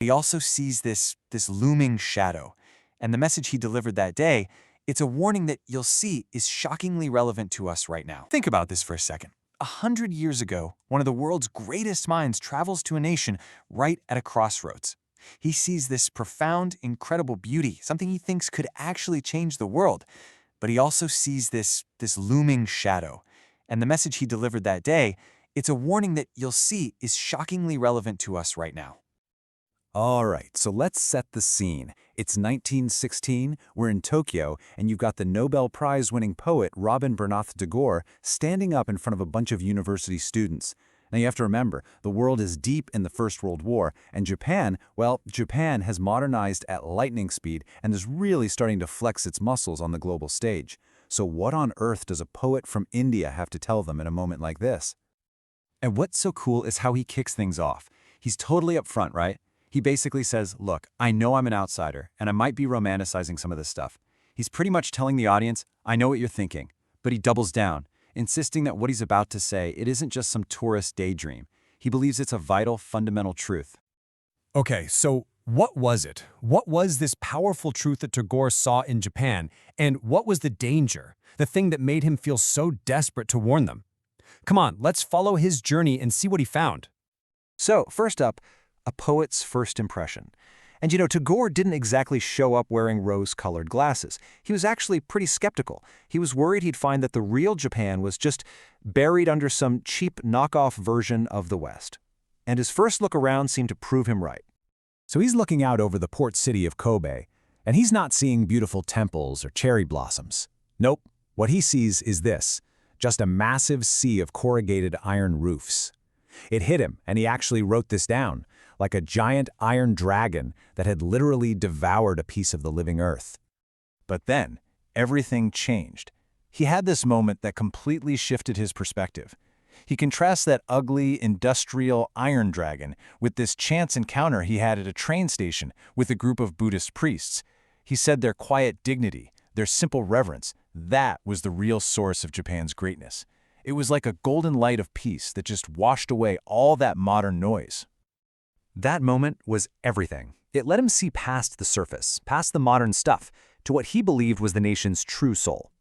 He also sees this looming shadow. And the message he delivered that day, it's a warning that you'll see is shockingly relevant to us right now. Think about this for a second. 100 years ago, one of the world's greatest minds travels to a nation right at a crossroads. He sees this profound, incredible beauty, something he thinks could actually change the world. But he also sees this looming shadow. And the message he delivered that day, it's a warning that you'll see is shockingly relevant to us right now. All right, so let's set the scene. It's 1916, we're in Tokyo, and you've got the Nobel Prize-winning poet Rabindranath Tagore standing up in front of a bunch of university students. Now you have to remember, the world is deep in the First World War, and Japan, well, Japan has modernized at lightning speed and is really starting to flex its muscles on the global stage. So what on earth does a poet from India have to tell them in a moment like this? And what's so cool is how he kicks things off. He's totally upfront, right? He basically says, look, I know I'm an outsider, and I might be romanticizing some of this stuff. He's pretty much telling the audience, I know what you're thinking. But he doubles down, insisting that what he's about to say, it isn't just some tourist daydream. He believes it's a vital, fundamental truth. Okay, so what was it? What was this powerful truth that Tagore saw in Japan? And what was the danger, the thing that made him feel so desperate to warn them? Come on, let's follow his journey and see what he found. So, first up, a poet's first impression. And you know, Tagore didn't exactly show up wearing rose-colored glasses. He was actually pretty skeptical. He was worried he'd find that the real Japan was just buried under some cheap knockoff version of the West. And his first look around seemed to prove him right. So he's looking out over the port city of Kobe, and he's not seeing beautiful temples or cherry blossoms. Nope, what he sees is this, just a massive sea of corrugated iron roofs. It hit him, and he actually wrote this down, like a giant iron dragon that had literally devoured a piece of the living earth. But then, everything changed. He had this moment that completely shifted his perspective. He contrasts that ugly, industrial iron dragon with this chance encounter he had at a train station with a group of Buddhist priests. He said their quiet dignity, their simple reverence, that was the real source of Japan's greatness. It was like a golden light of peace that just washed away all that modern noise. That moment was everything. It let him see past the surface, past the modern stuff, to what he believed was the nation's true soul.